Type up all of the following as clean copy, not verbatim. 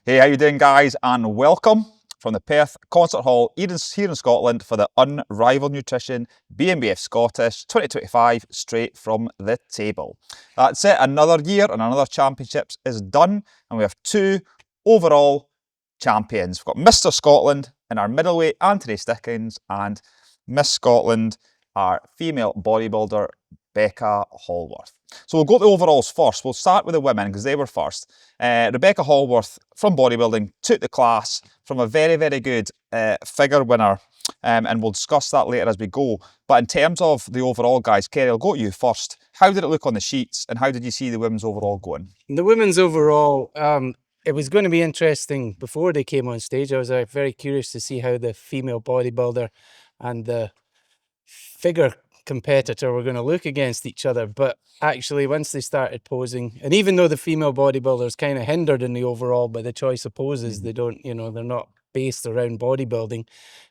Hey, how you doing, guys? And welcome from the Perth Concert Hall here in Scotland for the Unrivaled Nutrition BNBF Scottish 2025 straight from the table. That's it, another year and another championships is done, and we have two overall champions. We've got Mr. Scotland in our middleweight, Anthony Stickins, and Miss Scotland, our female bodybuilder, Rebecca Hallworth. So we'll go to the overalls first. We'll start with the women because they were first. Rebecca Hallworth from bodybuilding took the class from a very, very good figure winner, and we'll discuss that later as we go. But in terms of the overall, guys, Kerry, I'll go to you first. How did it look on the sheets, and how did you see the women's overall going? The women's overall, it was going to be interesting before they came on stage. I was very curious to see how the female bodybuilder and the figure competitor were going to look against each other. But actually, once they started posing, and even though the female bodybuilder is kind of hindered in the overall by the choice of poses, they don't, they're not based around bodybuilding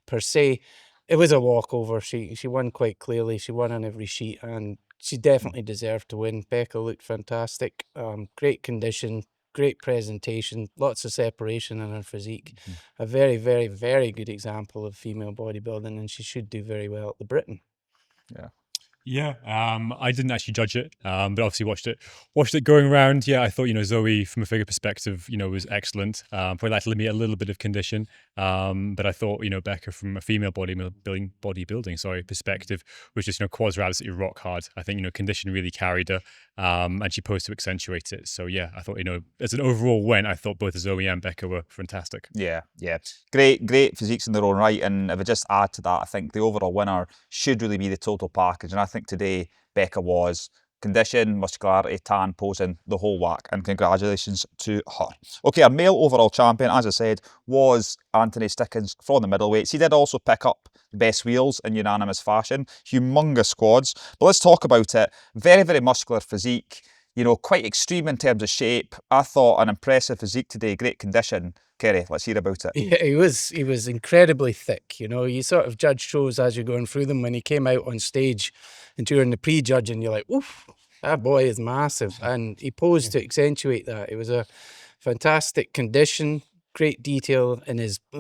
per se. It was a walkover. She won quite clearly. She won on every sheet, and she definitely deserved to win. Becca looked fantastic. Great condition, great presentation, lots of separation in her physique. A very, very, very good example of female bodybuilding, and she should do very well at the Britain. Yeah, I didn't actually judge it, but obviously watched it going around. Yeah, I thought, Zoe from a figure perspective, was excellent. Probably lacked maybe a little bit of condition, but I thought, Becca from a female bodybuilding perspective was just, quads were absolutely rock hard. I think, condition really carried her, and she posed to accentuate it. So yeah, I thought, as an overall win, I thought both Zoe and Becca were fantastic. Yeah. Great physiques in their own right. And if I just add to that, I think the overall winner should really be the total package. And I think today Becca was condition, muscularity, tan, posing, the whole whack, and congratulations to her. Okay, our male overall champion, as I said, was Anthony Stickins from the middleweights. He did also pick up the best wheels in unanimous fashion, humongous squads, but let's talk about it. Very, very muscular physique, quite extreme in terms of shape. I thought an impressive physique today, great condition. Kerry, let's hear about it. Yeah, he was incredibly thick. You sort of judge shows as you're going through them. When he came out on stage and during the pre-judging, you're like, oof, that boy is massive. And he posed to accentuate that. It was a fantastic condition, great detail in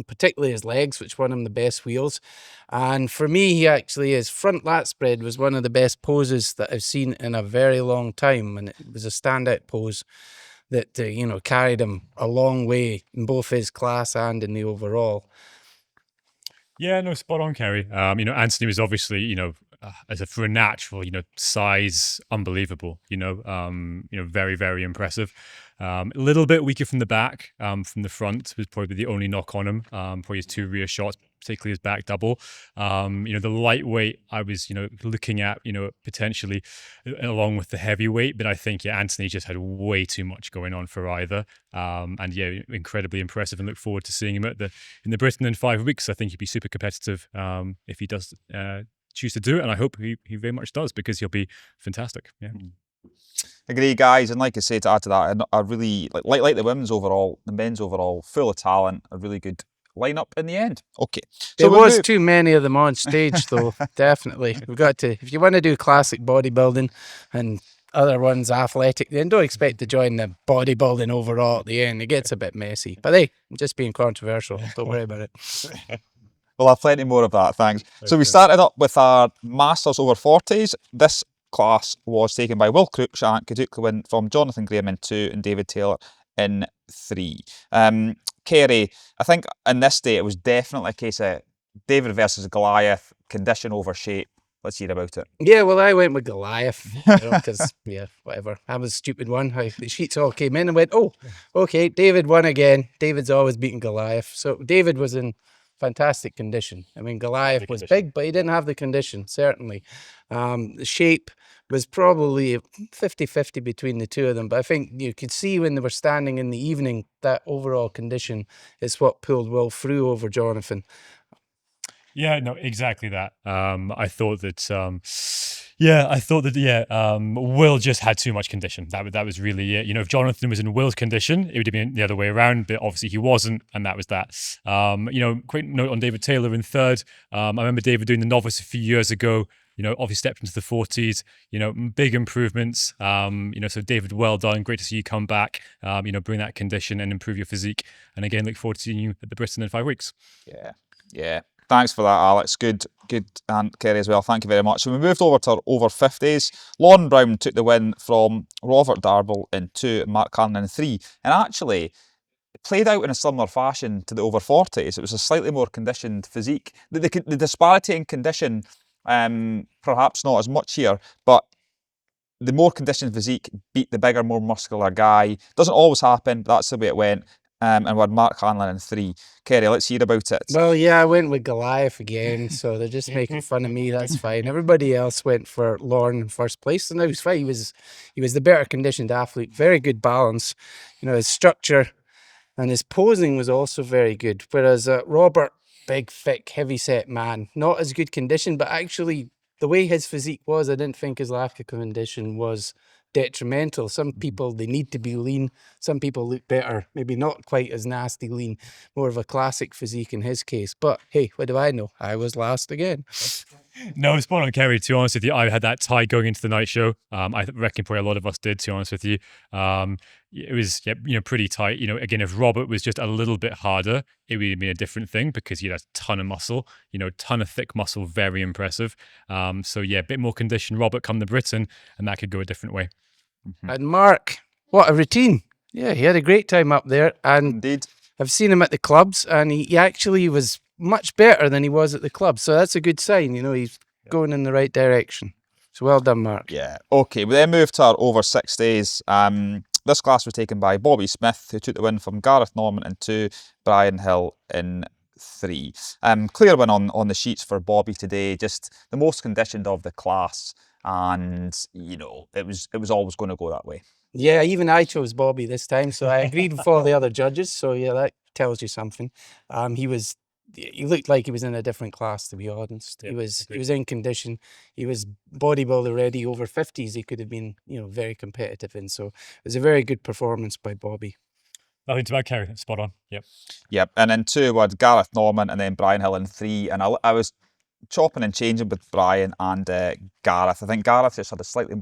particularly his legs, which won him the best wheels. And for me, his front lat spread was one of the best poses that I've seen in a very long time. And it was a standout pose that, carried him a long way in both his class and in the overall. Yeah, no, spot on, Kerry. Anthony was obviously, for a natural, size, unbelievable, very, very impressive. A little bit weaker from the back, from the front was probably the only knock on him. Probably his two rear shots, particularly his back double. The lightweight I was, looking at, potentially along with the heavyweight, but I think, Anthony just had way too much going on for either. And yeah, incredibly impressive, and look forward to seeing him in the Britain in 5 weeks. I think he'd be super competitive if he does choose to do it, and I hope he very much does, because he'll be fantastic. Yeah. Agree, guys, and like I say, to add to that, I really like the women's overall, the men's overall, full of talent, a really good lineup in the end. Okay, so there was too many of them on stage, though. Definitely, we've got to. If you want to do classic bodybuilding and other ones athletic, then don't expect to join the bodybuilding overall at the end. It gets a bit messy, but hey, I'm just being controversial. Don't worry about it. We'll have plenty more of that, thanks. Okay. So we started up with our Masters over 40s. This class was taken by Will Cruikshank, who took the win from Jonathan Graham in 2 and David Taylor in 3. Kerry, I think in this day it was definitely a case of David versus Goliath, condition over shape. Let's hear about it. Yeah, well, I went with Goliath, because, whatever. That was a stupid one. The sheets all came in and went, oh, okay, David won again. David's always beating Goliath. So David was in fantastic condition. I mean, Goliath was big, but he didn't have the condition, certainly. The shape was probably 50-50 between the two of them, but I think you could see when they were standing in the evening, that overall condition is what pulled Will through over Jonathan. Yeah, no, exactly that. I thought that Will just had too much condition. That was really it. If Jonathan was in Will's condition, it would have been the other way around, but obviously he wasn't, and that was that. Quick note on David Taylor in 3rd. I remember David doing the Novice a few years ago. obviously stepped into the 40s, big improvements. So David, well done. Great to see you come back, bring that condition and improve your physique. And again, look forward to seeing you at the Britain in 5 weeks. Yeah. Thanks for that, Alex. Good, and Kerry as well. Thank you very much. So we moved over to our over 50s. Lauren Brown took the win from Robert Darble in 2, Mark Hanlon in 3. And actually, it played out in a similar fashion to the over 40s. It was a slightly more conditioned physique. The disparity in condition, perhaps not as much here, but the more conditioned physique beat the bigger, more muscular guy. Doesn't always happen, but that's the way it went. And we had Mark Hanlon in 3. Kerry, let's hear about it. Well, yeah, I went with Goliath again, so they're just making fun of me. That's fine. Everybody else went for Lauren in first place, and that was fine. He was the better conditioned athlete. Very good balance. His structure and his posing was also very good. Whereas Robert, big, thick, heavy-set man, not as good condition, but actually the way his physique was, I didn't think his lack of condition was detrimental. Some people, they need to be lean. Some people look better, maybe not quite as nasty lean, more of a classic physique in his case. But hey, what do I know? I was last again. No, spot on, Kerry. To be honest with you, I had that tie going into the night show. I reckon probably a lot of us did, to be honest with you. It was pretty tight. Again, if Robert was just a little bit harder, it would have been a different thing because he had a ton of muscle, ton of thick muscle, very impressive. So yeah, a bit more condition. Robert come to Britain, and that could go a different way. And Mark, what a routine. Yeah, he had a great time up there. And Indeed. I've seen him at the clubs, and he actually was much better than he was at the club. So that's a good sign. He's going in the right direction. So well done, Mark. Yeah. Okay, we then moved to our over 60s. This class was taken by Bobby Smith, who took the win from Gareth Norman in 2, Brian Hill in 3. Clear win on the sheets for Bobby today. Just the most conditioned of the class, and it was always going to go that way. Yeah, even I chose Bobby this time, so I agreed with all the other judges. So yeah, that tells you something. He looked like he was in a different class, to be honest. Yeah, he was in condition. He was bodybuilder ready. Over 50s, he could have been very competitive in. So it was a very good performance by Bobby. Nothing to add, Kerry. Spot on. Yep. And then 2 we had Gareth Norman and then Brian Hill in 3. And I was chopping and changing with Brian and Gareth. I think Gareth just had a slightly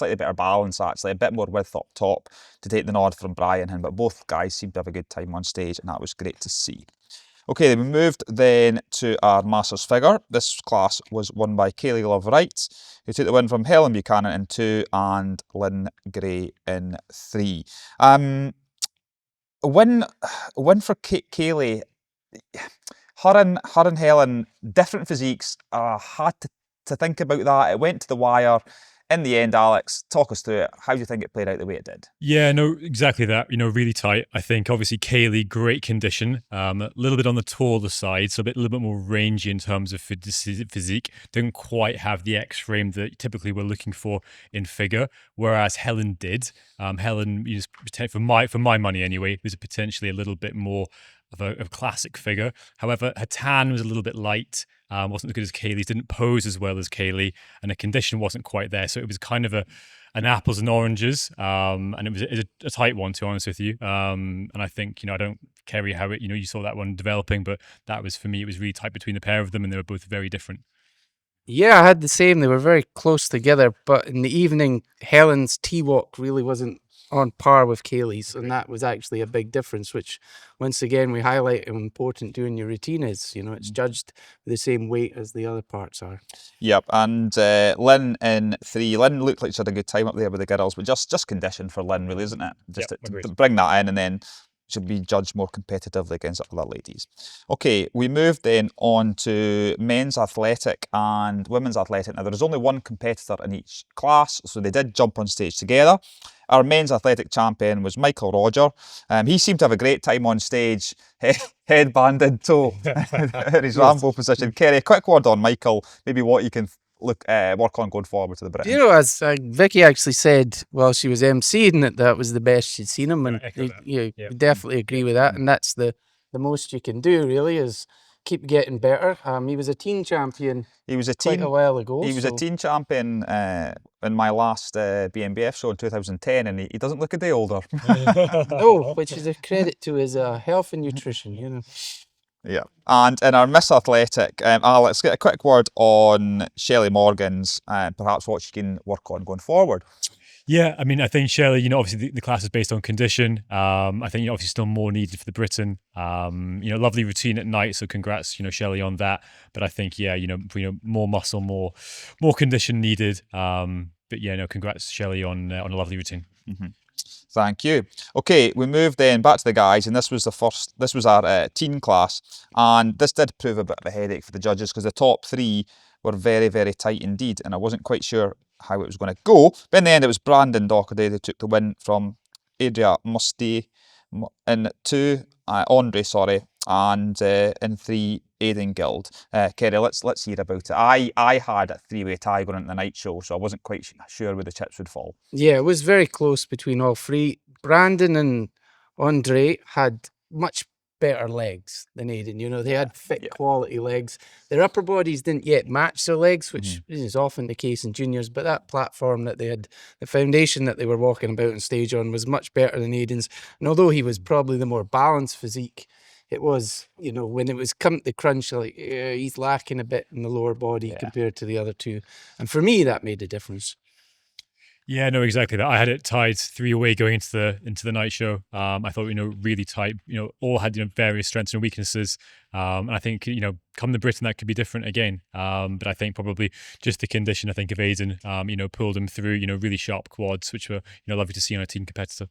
better balance, actually, a bit more width up top to take the nod from Brian, but both guys seemed to have a good time on stage, and that was great to see. Okay, we moved then to our Masters figure. This class was won by Kaylee Love Wright, who took the win from Helen Buchanan in 2 and Lynn Gray in 3. Win for Kaylee. Her and Helen, different physiques. Had to think about that. It went to the wire. In the end, Alex, talk us through it. How do you think it played out the way it did? Yeah, no, exactly that. Really tight. I think obviously Kaylee, great condition. A little bit on the taller side, so a little bit more rangy in terms of physique. Didn't quite have the X frame that typically we're looking for in figure, whereas Helen did. Helen, for my money anyway, was potentially a little bit more of a classic figure. However, her tan was a little bit light. Wasn't as good as Kaylee's, didn't pose as well as Kaylee, and the condition wasn't quite there. So it was kind of an apples and oranges, and it was a tight one, to be honest with you. And I think, I don't care how you saw that one developing, but that was, for me, it was really tight between the pair of them, and they were both very different. Yeah, I had the same. They were very close together, but in the evening, Helen's T-walk really wasn't on par with Kaylee's, and that was actually a big difference, which once again we highlight how important doing your routine is. It's judged with the same weight as the other parts are. Yep, and Lynn in 3. Lynn looked like she had a good time up there with the girls, but just condition for Lynn, really, isn't it? Just to bring that in, and then she'll be judged more competitively against other ladies. Okay, we moved then on to men's athletic and women's athletic. Now, there was only one competitor in each class, so they did jump on stage together. Our men's athletic champion was Michael Roger. He seemed to have a great time on stage, head-banded toe in his Rambo position. Kerry, a quick word on Michael, maybe what you can work on going forward to the Britain. As Vicky actually said while she was emceeing that was the best she'd seen him, and definitely agree with that. And that's the most you can do, really, is keep getting better. He was a teen champion. He was quite a while ago. He was a teen champion in my last BNBF show in 2010, and he doesn't look a day older. No, which is a credit to his health and nutrition. Yeah. And in our Miss Athletic, Alex, get a quick word on Shelley Morgan's and perhaps what she can work on going forward. Yeah, I mean, I think Shelley, obviously the class is based on condition. I think, obviously still more needed for the Britain. Lovely routine at night. So congrats, Shelley on that. But I think, yeah, more muscle, more condition needed. But yeah, no, congrats Shelley on a lovely routine. Mm-hmm. Thank you. Okay, we moved then back to the guys, and this was our teen class, and this did prove a bit of a headache for the judges because the top three were very, very tight indeed, and I wasn't quite sure how it was going to go. But in the end, it was Brandon Doherty who took the win from Adria Musti in two, Andre, sorry, and in three, Aidan Guild. Kerry, let's hear about it. I had a three-way tie going into the night show, so I wasn't quite sure where the chips would fall. Yeah, it was very close between all three. Brandon and Andre had much better legs than Aidan. They had fit quality legs. Their upper bodies didn't yet match their legs, which is often the case in juniors, but that platform that they had, the foundation that they were walking about on stage on was much better than Aidan's. And although he was probably the more balanced physique, it was, when it was come to crunch, like he's lacking a bit in the lower body compared to the other two. And for me, that made a difference. Yeah, no, exactly that. I had it tied 3-away going into the night show. I thought, really tight. All had various strengths and weaknesses. And I think, come to Britain, that could be different again. But I think probably just the condition, I think, of Aidan, pulled him through, really sharp quads, which were, lovely to see on a team competitor.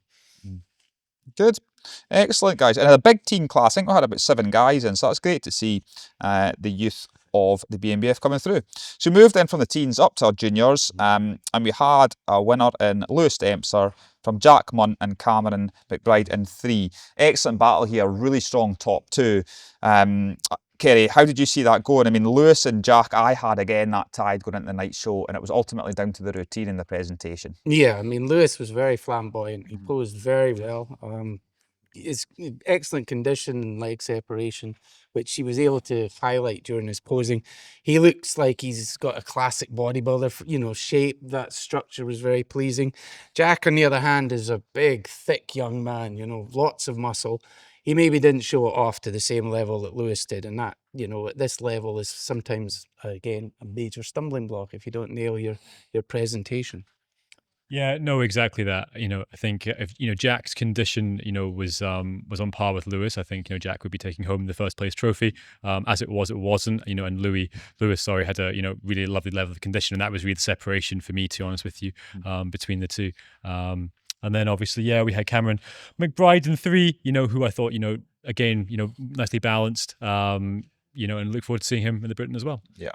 Good. Excellent, guys. And a big team class. I think we had about 7 guys in, so that's great to see the youth of the BNBF coming through. So we moved then from the teens up to our juniors, and we had a winner in Lewis Dempster from Jack Munt and Cameron McBride in 3. Excellent battle here, really strong top 2. Kerry, how did you see that going? I mean, Lewis and Jack, I had again that tied going into the night show, and it was ultimately down to the routine and the presentation. Yeah, I mean, Lewis was very flamboyant. He posed very well. His excellent condition and leg separation, which he was able to highlight during his posing. He looks like he's got a classic bodybuilder, shape. That structure was very pleasing. Jack, on the other hand, is a big, thick young man, lots of muscle. He maybe didn't show it off to the same level that Lewis did, and that, at this level is sometimes, again, a major stumbling block if you don't nail your presentation. Yeah, no, exactly that. I think if Jack's condition, was on par with Lewis, I think Jack would be taking home the first place trophy. As it wasn't. And Lewis, sorry, had a really lovely level of condition, and that was really the separation for me, to be honest with you, between the two. And then obviously, we had Cameron McBride in 3. Who I thought, again, nicely balanced. And look forward to seeing him in the Britain as well. Yeah.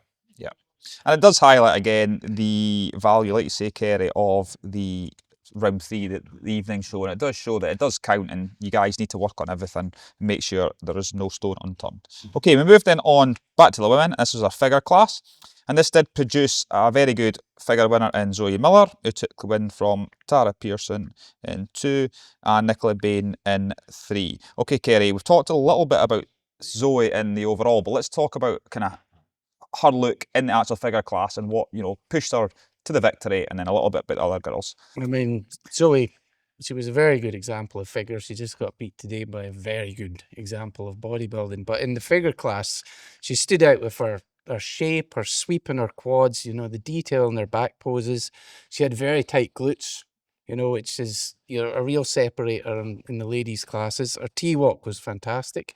And it does highlight again the value, like you say, Kerry, of the round 3, the evening show, and it does show that it does count, and you guys need to work on everything and make sure there is no stone unturned. Okay, we moved then on back to the women. This was our figure class, and this did produce a very good figure winner in Zoe Miller, who took the win from Tara Pearson in 2 and Nicola Bain in 3. Okay, Kerry, we've talked a little bit about Zoe in the overall, but let's talk about kind of her look in the actual figure class and what pushed her to the victory, and then a little bit about the other girls. I mean, Zoe, she was a very good example of figure. She just got beat today by a very good example of bodybuilding. But in the figure class, she stood out with her shape, her sweep in her quads, the detail in her back poses. She had very tight glutes, which is a real separator in the ladies' classes. Her T-walk was fantastic.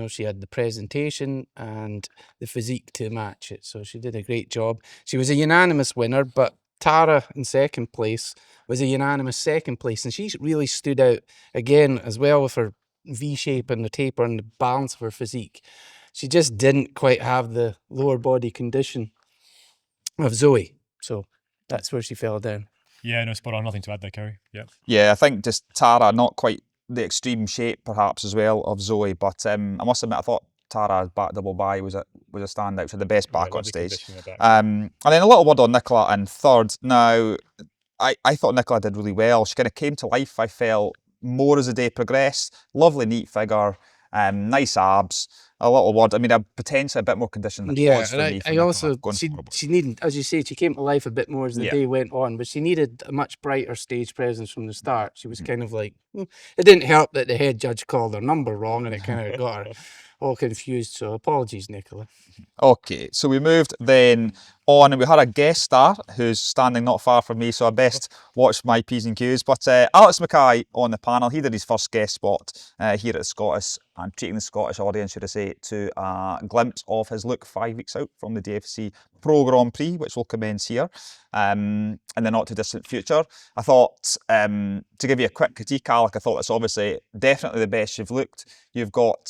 She had the presentation and the physique to match it. So she did a great job. She was a unanimous winner, but Tara in second place was a unanimous second place. And she really stood out again as well with her V-shape and the taper and the balance of her physique. She just didn't quite have the lower body condition of Zoe. So that's where she fell down. Yeah, no, spot on. Nothing to add there, Kerry. Yeah. Yeah, I think just Tara, not quite the extreme shape perhaps as well of Zoe, but I must admit I thought Tara's back double by was a standout. She had the best back on stage. And then a little word on Nicola in 3rd. Now, I thought Nicola did really well. She kind of came to life, I felt, more as the day progressed. Lovely neat figure, nice abs, a little word. I mean, potentially a bit more condition than it was for me. I also, she needed, as you say, she came to life a bit more as the day went on, but she needed a much brighter stage presence from the start. She was kind of like, it didn't help that the head judge called her number wrong, and it kind of got her all confused. So apologies, Nicola. Okay, so we moved then on, and we had a guest star who's standing not far from me, so I best watch my P's and Q's. But Alex Mackay on the panel, he did his first guest spot here at the Scottish, and treating the Scottish audience, should I say, to a glimpse of his look 5 weeks out from the DFC Pro Grand Prix, which will commence here in the not too distant future. I thought, to give you a quick critique, Alec, I thought it's obviously definitely the best you've looked. You've got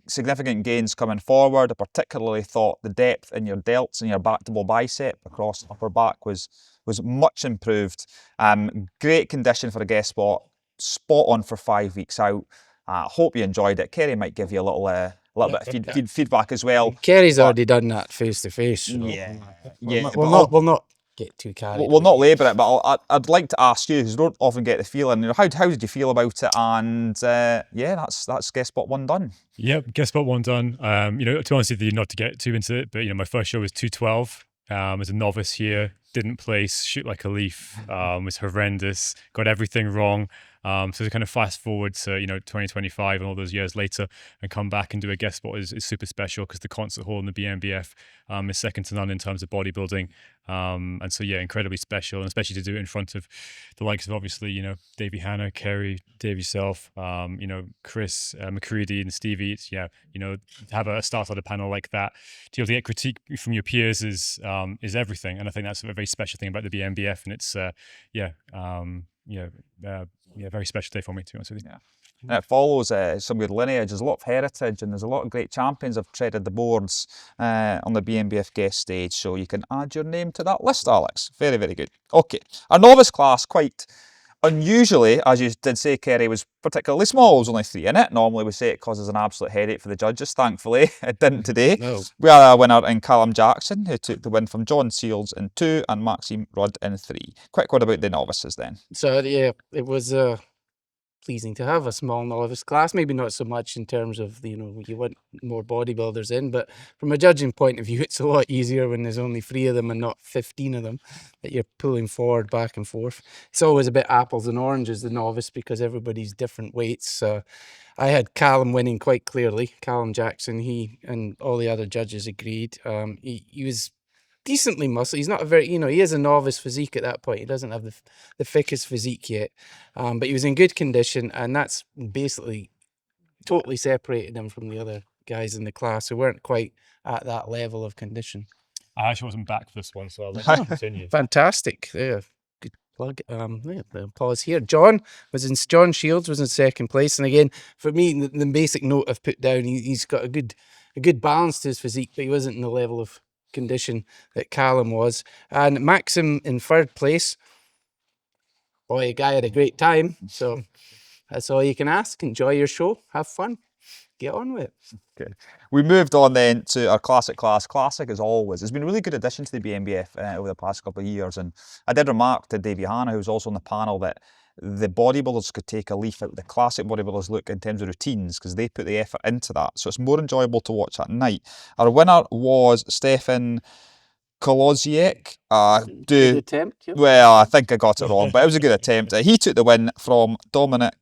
significant gains coming forward. I particularly thought the depth in your delts and your back double bicep across upper back was much improved. Great condition for a guest spot on for 5 weeks out. Hope you enjoyed it. Kerry might give you a little bit of feedback as well. Kerry's already done that face to face. We'll not get too carried. We'll not labour it, but I'd like to ask you, because you don't often get the feeling. How did you feel about it? And that's guest spot 1 done. Yep, guest spot 1 done. To be honest with you, not to get too into it, but my first show was 212. As a novice here, didn't place, shoot like a leaf, was horrendous, got everything wrong. So to kind of fast forward to 2025 and all those years later, and come back and do a guest spot is super special, because the concert hall in the BNBF is second to none in terms of bodybuilding. And so incredibly special, and especially to do it in front of the likes of obviously Davey Hanna, Kerry, Dave yourself, Chris McCready and Stevie. It's to have a start on a panel like that, to be able to get critique from your peers is everything. And I think that's a very special thing about the BNBF, and it's very special day for me, to be honest with you. Yeah. And it follows some good lineage. There's a lot of heritage, and there's a lot of great champions have treaded the boards on the BNBF guest stage, so you can add your name to that list, Alex. Very, very good. Okay, our novice class, quite unusually, as you did say, Kerry, was particularly small. There was only 3 in it. Normally we say it causes an absolute headache for the judges. Thankfully, it didn't today. No. We had a winner in Callum Jackson, who took the win from John Seals in 2 and Maxime Rudd in 3. Quick word about the novices then. So yeah, it was pleasing to have a small novice class. Maybe not so much in terms of you want more bodybuilders in, but from a judging point of view, it's a lot easier when there's only 3 of them and not 15 of them that you're pulling forward, back and forth. It's always a bit apples and oranges, the novice, because everybody's different weights. I had Callum winning quite clearly. Callum Jackson, he and all the other judges agreed. He was decently muscly. He's not a very, he is a novice physique at that point. He doesn't have the thickest physique yet, but he was in good condition, and that's basically totally separated him from the other guys in the class who weren't quite at that level of condition. I actually wasn't back for this one, so I'll let you continue. Fantastic. Yeah, good plug. The pause here. John Shields was in second place, and again, for me, the basic note I've put down, he's got a good balance to his physique, but he wasn't in the level of condition that Callum was. And Maxim in 3rd place. Boy, a guy had a great time. So that's all you can ask. Enjoy your show. Have fun. Get on with it. Okay. We moved on then to our classic class. Classic, as always, has been a really good addition to the BNBF over the past couple of years. And I did remark to Davey Hanna, who was also on the panel, that the bodybuilders could take a leaf out of the classic bodybuilders look in terms of routines, because they put the effort into that. So it's more enjoyable to watch at night. Our winner was Stefan Koloziek. Good attempt. Yeah. Well, I think I got it wrong, but it was a good attempt. He took the win from Dominic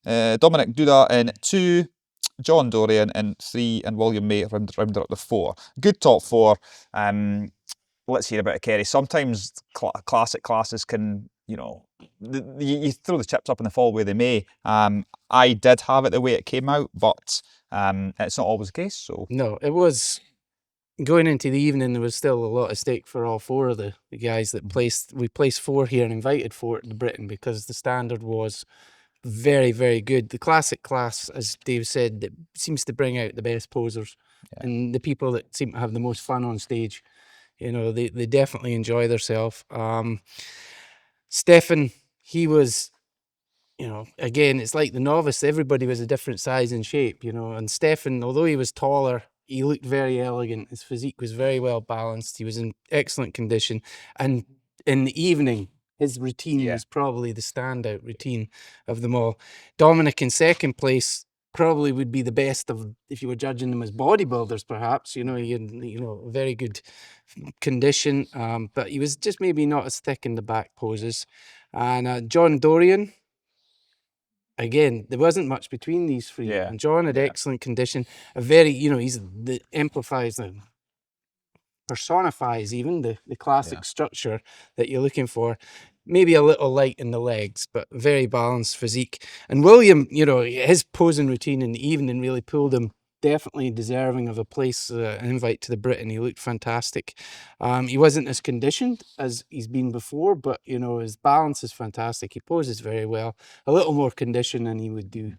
Duda in 2, John Dorian in 3, and William May rounded up the 4. Good top 4. Let's hear about it, Kerry. Sometimes classic classes can, you throw the chips up in the fall where they may. I did have it the way it came out, but it's not always the case. So no, it was going into the evening. There was still a lot at stake for all 4 of the guys that placed. We placed 4 here and invited 4 to Britain, because the standard was very, very good. The classic class, as Dave said, that seems to bring out the best posers and the people that seem to have the most fun on stage. They definitely enjoy themselves. Stefan, he was, again, it's like the novice. Everybody was a different size and shape, and Stefan, although he was taller, he looked very elegant. His physique was very well balanced. He was in excellent condition. And in the evening, his routine was probably the standout routine of them all. Dominic in second place, probably would be the best of, if you were judging them as bodybuilders, perhaps, you know, very good condition, but he was just maybe not as thick in the back poses. And John Dorian, again, there wasn't much between these three. Yeah, And John had yeah. excellent condition, a very, you know, he's the amplifies and personifies even the classic structure that you're looking for. Maybe a little light in the legs, but very balanced physique. And William, you know, his posing routine in the evening really pulled him, definitely deserving of a place, an invite to the Britain. He looked fantastic. He wasn't as conditioned as he's been before, but, you know, his balance is fantastic. He poses very well. A little more condition and he would do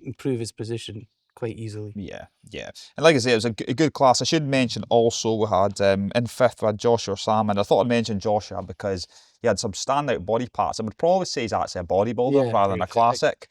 improve his position quite easily. Yeah, yeah. And like I say, it was a good class. I should mention also we had, in fifth, we had Joshua Salmon. I thought I'd mention Joshua because he had some standout body parts. I would probably say he's actually a bodybuilder rather than a classic.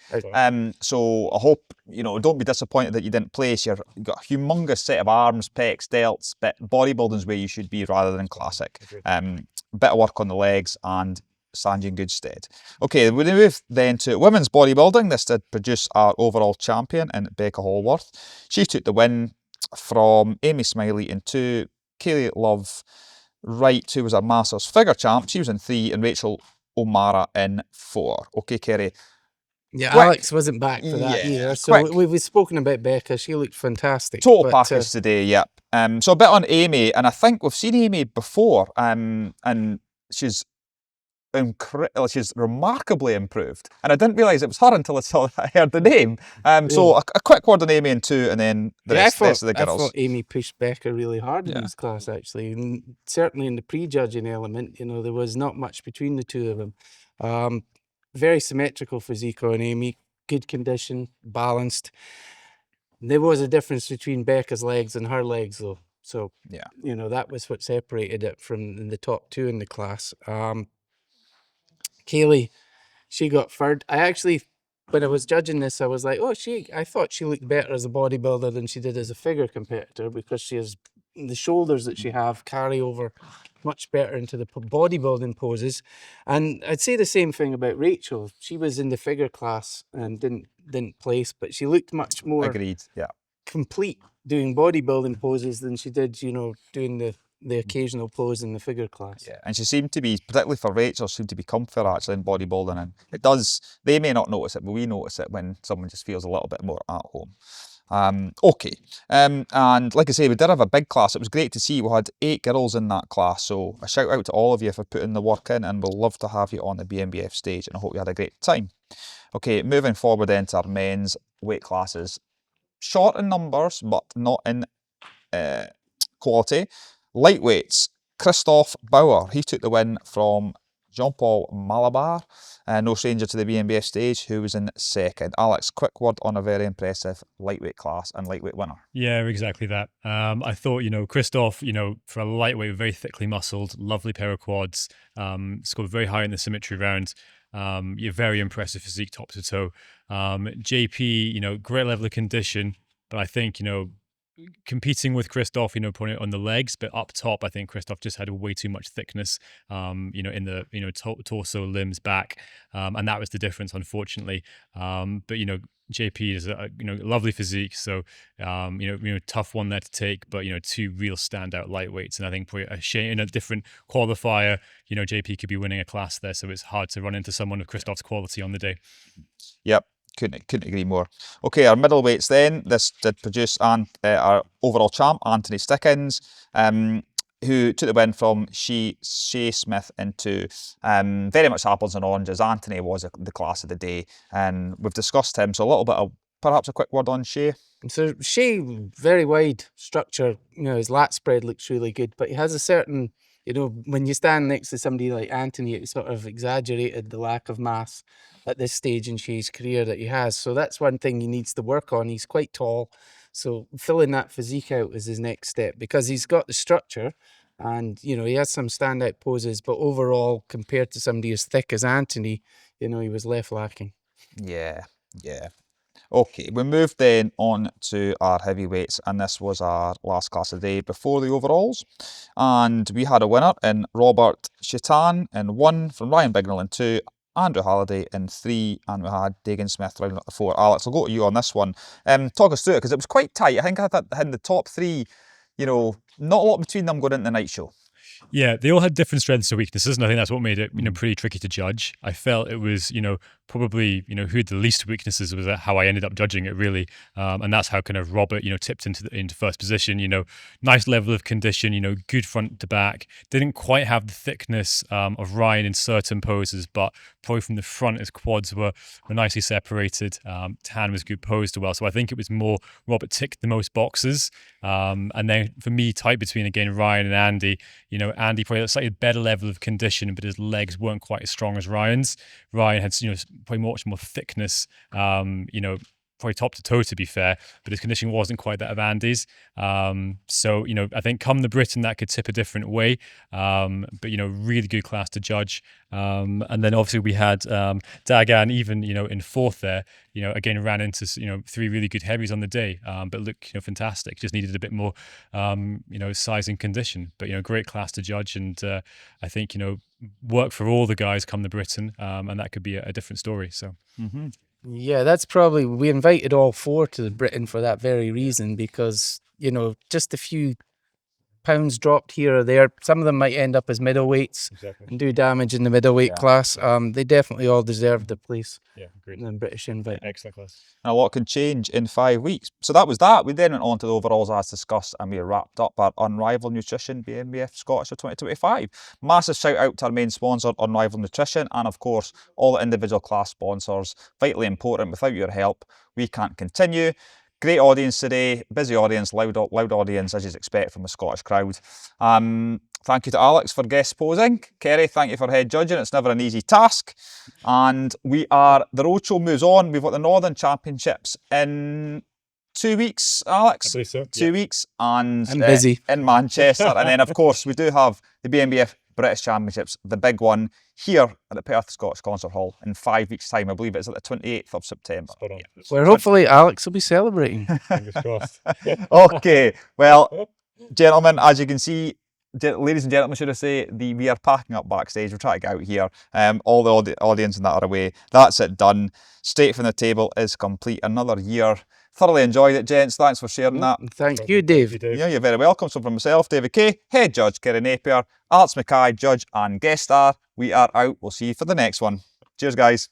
So I hope, you know, don't be disappointed that you didn't place. You've got a humongous set of arms, pecs, delts, but bodybuilding's where you should be rather than classic. Bit of work on the legs and stand you in good stead. Okay, we move then to women's bodybuilding. This did produce our overall champion in Becca Hallworth. She took the win from Amy Smiley in 2, Kaylee Love Wright, who was our Masters figure champ, she was in 3, and Rachel O'Mara in 4. Okay, Kerry. Yeah, Alex wasn't back for that either. So we've spoken about Becca. She looked fantastic. Total package today, yep. So a bit on Amy, and I think we've seen Amy before, and she's remarkably improved, and I didn't realise it was her until I heard the name. So a quick word on Amy in 2, and then the rest of the girls. I thought Amy pushed Becca really hard in this class, actually, and certainly in the pre-judging element, you know, there was not much between the two of them. Very symmetrical physique on Amy, good condition, balanced. There was a difference between Becca's legs and her legs, though. So you know, that was what separated it from the top 2 in the class. Kaylee, she got third. I actually, when I was judging this, I was like, oh, I thought she looked better as a bodybuilder than she did as a figure competitor, because she has the shoulders that she have carry over much better into the bodybuilding poses. And I'd say the same thing about Rachel. She was in the figure class and didn't place, but she looked much more complete doing bodybuilding poses than she did, you know, doing the occasional pose in the figure class. Yeah, and she seemed to be, particularly for Rachel, seemed to be comfier actually in bodybuilding, and it does, they may not notice it, but we notice it when someone just feels a little bit more at home. And like I say, we did have a big class. It was great to see we had 8 girls in that class, so a shout out to all of you for putting the work in, and we'll love to have you on the BNBF stage, and I hope you had a great time. Okay, moving forward then to our men's weight classes. Short in numbers, but not in quality. Lightweights, Christoph Bauer, he took the win from Jean-Paul Malabar, no stranger to the BNBF stage, who was in 2nd. Alex, quick word on a very impressive lightweight class and lightweight winner. Yeah, exactly that. I thought, you know, Christoph, you know, for a lightweight, very thickly muscled, lovely pair of quads, scored very high in the symmetry round. You're very impressive physique top to toe. JP, you know, great level of condition, but I think, you know, competing with Christoph, you know, putting it on the legs, but up top, I think Christoph just had way too much thickness, you know, in the, you know, torso, limbs, back, and that was the difference, unfortunately. But, you know, JP is a, you know, lovely physique, so, you know, tough one there to take, but, you know, 2 real standout lightweights, and I think probably a shame in a different qualifier, you know, JP could be winning a class there, so it's hard to run into someone of Christoph's quality on the day. Yep. Couldn't agree more. Okay, our middleweights then. This did produce our overall champ, Anthony Stickins, who took the win from Shea Smith into very much apples and oranges. Anthony was the class of the day, and we've discussed him. So a little bit of, perhaps a quick word on Shea. So Shea, very wide structure. You know, his lat spread looks really good, but he has a certain, you know, when you stand next to somebody like Anthony, it sort of exaggerated the lack of mass at this stage in Shea's career that he has. So that's one thing he needs to work on. He's quite tall, so filling that physique out is his next step, because he's got the structure and, you know, he has some standout poses, but overall, compared to somebody as thick as Anthony, you know, he was left lacking. Yeah. Okay, we moved then on to our heavyweights, and this was our last class of the day before the overalls. And we had a winner in Robert Chitan in 1, from Ryan Bignell in 2, Andrew Halliday in 3, and we had Dagan Smith rounding up the 4. Alex, I'll go to you on this one. Talk us through it, because it was quite tight. I think I thought in the top 3, you know, not a lot between them going into the night show. Yeah, they all had different strengths and weaknesses, and I think that's what made it, pretty tricky to judge. I felt it was, probably, who had the least weaknesses was how I ended up judging it, really. And that's how kind of Robert, tipped into first position. Nice level of condition, good front to back. Didn't quite have the thickness of Ryan in certain poses, but probably from the front, his quads were nicely separated. Tan was good posed as well. So I think it was more Robert ticked the most boxes. And then for me, tight between, again, Ryan and Andy. Andy probably had a slightly better level of condition, but his legs weren't quite as strong as Ryan's. Ryan had, probably much more thickness, probably top to toe, to be fair, but his conditioning wasn't quite that of Andy's. So, I think come the Britain, that could tip a different way. But, really good class to judge. And then obviously we had Dagan, even, in 4th there, again, ran into, 3 really good heavies on the day, but looked, fantastic. Just needed a bit more, size and condition. But, great class to judge. And I think, work for all the guys come the Britain, and that could be a different story. So. Mm-hmm. Yeah, that's probably, we invited all 4 to the Britain for that very reason, because, just a few pounds dropped here or there. Some of them might end up as middleweights and do damage in the middleweight class. They definitely all deserved a place in the British invite. Excellent class. And a lot can change in 5 weeks. So that was that. We then went on to the overalls as discussed, and we wrapped up our Unrivaled Nutrition BNBF Scottish of 2025. Massive shout out to our main sponsor, Unrivaled Nutrition, and of course, all the individual class sponsors. Vitally important. Without your help, we can't continue. Great audience today, busy audience, loud audience as you'd expect from a Scottish crowd. Thank you to Alex for guest posing. Kerry, thank you for head judging. It's never an easy task. And the roadshow moves on. We've got the Northern Championships in 2 weeks, Alex. I believe so. 2 weeks, and I'm busy in Manchester. And then, of course, we do have the BNBF British Championships, the big one here at the Perth Scottish Concert Hall in 5 weeks' time. I believe it's at the 28th of September. Where hopefully Alex will be celebrating. Fingers crossed. Okay, well, gentlemen, as you can see, ladies and gentlemen, should I say, we are packing up backstage. We're trying to get out here. All the audience and that are away. That's it done. Straight from the table is complete. Another year. Thoroughly enjoyed it, gents. Thanks for sharing that. Thank you, Dave. Yeah, you're very welcome. So from myself, David Kay, head judge, Kerry Napier, Alex Mackay, judge and guest star, we are out. We'll see you for the next one. Cheers, guys.